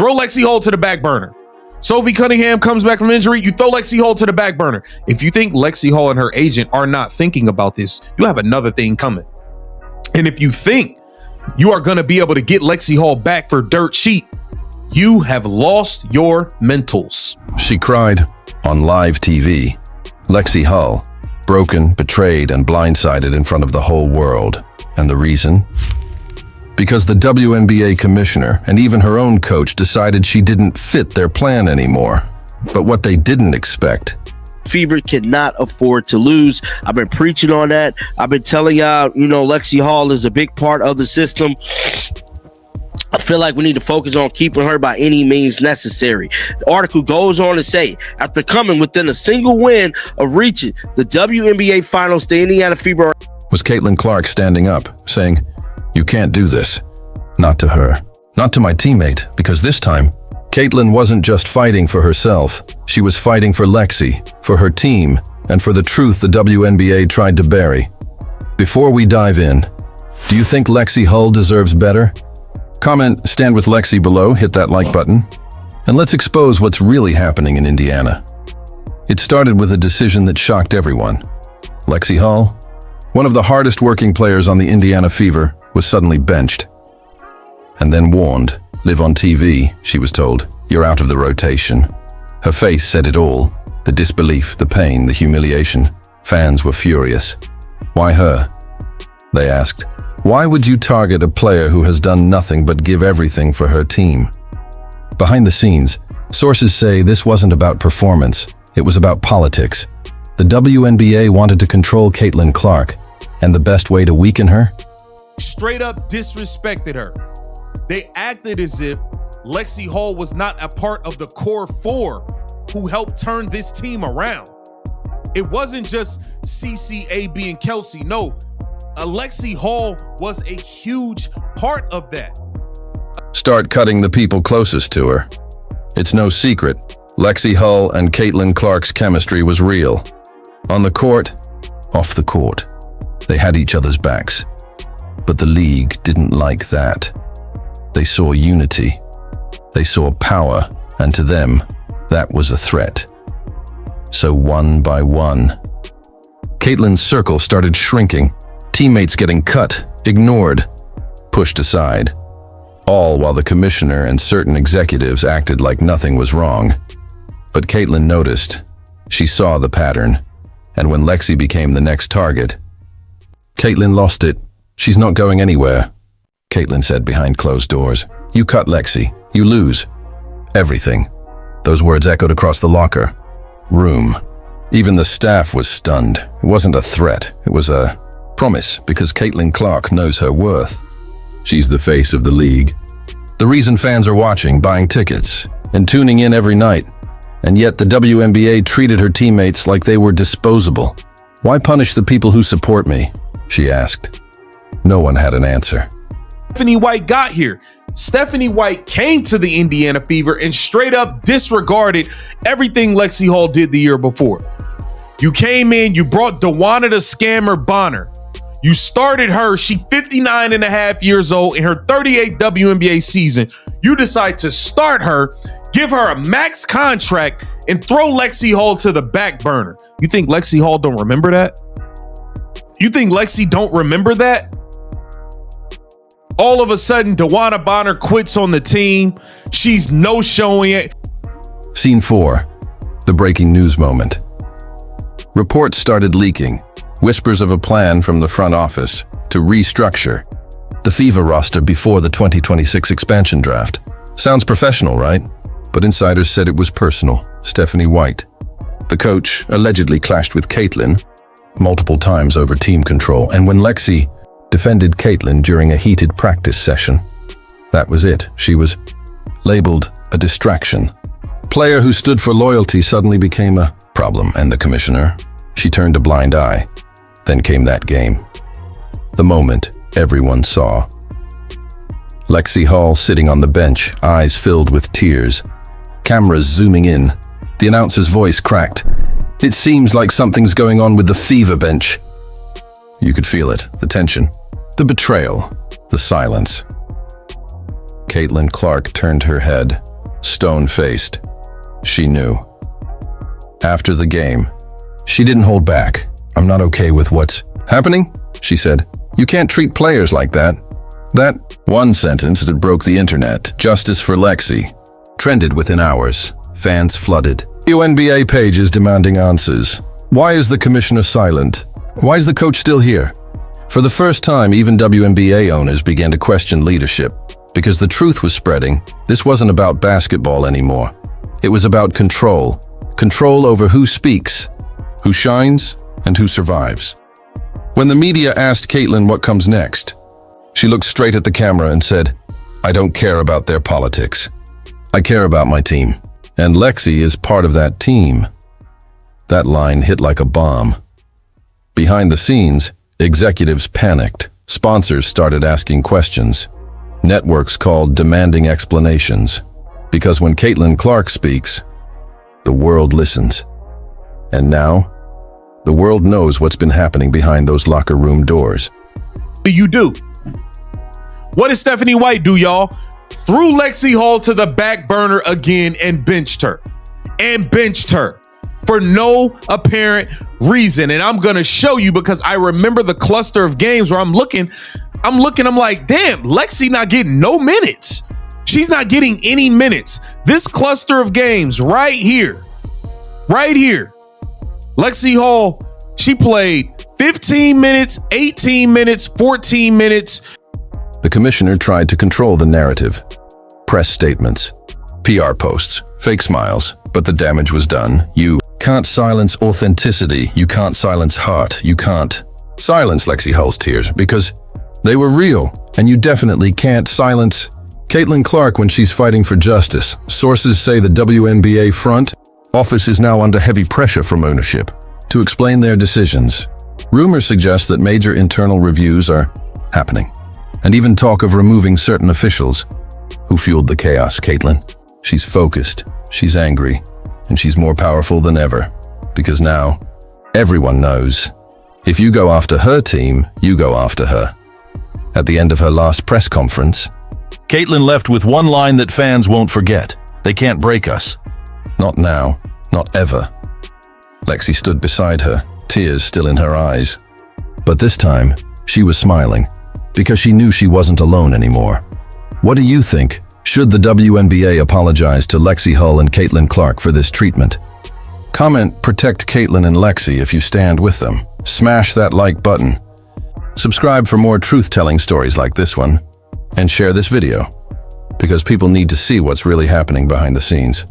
Throw Lexie Hull to the back burner. Sophie Cunningham comes back from injury. You throw Lexie Hull to the back burner. If you think Lexie Hull and her agent are not thinking about this, you have another thing coming. And if you think you are going to be able to get Lexie Hull back for dirt cheap, you have lost your mentals. She cried on live TV. Lexie Hull, broken, betrayed, and blindsided in front of the whole world. And the reason? Because the WNBA commissioner and even her own coach decided she didn't fit their plan anymore. But what they didn't expect. Fever cannot afford to lose. I've been preaching on that. I've been telling y'all, Lexie Hull is a big part of the system. I feel like we need to focus on keeping her by any means necessary. The article goes on to say, after coming within a single win of reaching the WNBA finals, the Indiana Fever was Caitlin Clark standing up, saying, "You can't do this." Not to her, not to my teammate, because this time, Caitlin wasn't just fighting for herself. She was fighting for Lexie, for her team, and for the truth the WNBA tried to bury. Before we dive in, do you think Lexie Hull deserves better? Comment "Stand with Lexie" below, hit that like button, and let's expose what's really happening in Indiana. It started with a decision that shocked everyone. Lexie Hull, one of the hardest working players on the Indiana Fever, was suddenly benched. And then warned, "Live on TV," she was told. "You're out of the rotation." Her face said it all. The disbelief, the pain, the humiliation. Fans were furious. Why her? They asked. Why would you target a player who has done nothing but give everything for her team? Behind the scenes, sources say this wasn't about performance. It was about politics. The WNBA wanted to control Caitlin Clark, and the best way to weaken her? Straight up disrespected her. They acted as if Lexie Hull was not a part of the core four who helped turn this team around. It wasn't just CCAB and Kelsey. No, Lexie Hull was a huge part of that. Start cutting the people closest to her. It's no secret, Lexie Hull and Caitlin Clark's chemistry was real. On the court, off the court, they had each other's backs. But the league didn't like that. They saw unity. They saw power, and to them, that was a threat. So one by one, Caitlin's circle started shrinking. Teammates getting cut, ignored, pushed aside, all while the commissioner and certain executives acted like nothing was wrong. But Caitlin noticed. She saw the pattern, and when Lexie became the next target, Caitlin lost it. "She's not going anywhere," Caitlin said behind closed doors. "You cut Lexie, you lose everything." Those words echoed across the locker room. Even the staff was stunned. It wasn't a threat, it was a promise, because Caitlin Clark knows her worth. She's the face of the league. The reason fans are watching, buying tickets, and tuning in every night. And yet the WNBA treated her teammates like they were disposable. "Why punish the people who support me?" she asked. No one had an answer. Stephanie White got here. Stephanie White came to the Indiana Fever and straight up disregarded everything Lexie Hull did the year before. You came in, you brought DeWanna the Scammer Bonner. You started her, she 59 and a half years old in her 38th WNBA season. You decide to start her, give her a max contract, and throw Lexie Hull to the back burner. You think Lexie Hull don't remember that? You think Lexie don't remember that? All of a sudden, DeWanna Bonner quits on the team. She's no-showing it. Scene 4, the breaking news moment. Reports started leaking. Whispers of a plan from the front office to restructure the Fever roster before the 2026 expansion draft. Sounds professional, right? But insiders said it was personal. Stephanie White, the coach, allegedly clashed with Caitlin multiple times over team control, and when Lexie defended Caitlin during a heated practice session, that was it. She was labeled a distraction. Player who stood for loyalty suddenly became a problem, and the commissioner, she turned a blind eye. Then came that game. The moment everyone saw. Lexie Hull sitting on the bench, eyes filled with tears. Cameras zooming in. The announcer's voice cracked. "It seems like something's going on with the Fever bench." You could feel it, the tension, the betrayal, the silence. Caitlin Clark turned her head. stone-faced. She knew. After the game, she didn't hold back. "I'm not okay with what's happening," she said. "You can't treat players like that." That one sentence that broke the internet, "Justice for Lexie," trended within hours. Fans flooded WNBA pages demanding answers. Why is the commissioner silent? Why is the coach still here? For the first time, even WNBA owners began to question leadership, because the truth was spreading. This wasn't about basketball anymore. It was about control. Control over who speaks, who shines, and who survives. When the media asked Caitlin what comes next, she looked straight at the camera and said, "I don't care about their politics. I care about my team. And Lexie is part of that team." That line hit like a bomb. Behind the scenes, executives panicked. Sponsors started asking questions. Networks called demanding explanations. Because when Caitlin Clark speaks, the world listens. And now, the world knows what's been happening behind those locker room doors. What do you do? What did Stephanie White do, y'all? Threw Lexie Hall to the back burner again and benched her. For no apparent reason. And I'm going to show you, because I remember the cluster of games where I'm looking, I'm like, damn, Lexie not getting no minutes. She's not getting any minutes. This cluster of games right here. Lexie Hall, she played 15 minutes, 18 minutes, 14 minutes. The commissioner tried to control the narrative. Press statements, PR posts, fake smiles, but the damage was done. You can't silence authenticity. You can't silence heart. You can't silence Lexie Hull's tears because they were real. And you definitely can't silence Caitlin Clark when she's fighting for justice. Sources say the WNBA front office is now under heavy pressure from ownership to explain their decisions. Rumors suggest that major internal reviews are happening, and even talk of removing certain officials who fueled the chaos. Caitlin, she's focused, she's angry, and she's more powerful than ever. Because now, everyone knows, if you go after her team, you go after her. At the end of her last press conference, Caitlin left with one line that fans won't forget: "They can't break us." "Not now, not ever." Lexie stood beside her, tears still in her eyes. But this time, she was smiling, because she knew she wasn't alone anymore. What do you think? Should the WNBA apologize to Lexie Hull and Caitlin Clark for this treatment? Comment "Protect Caitlin and Lexie" if you stand with them. Smash that like button. Subscribe for more truth-telling stories like this one. And share this video, because people need to see what's really happening behind the scenes.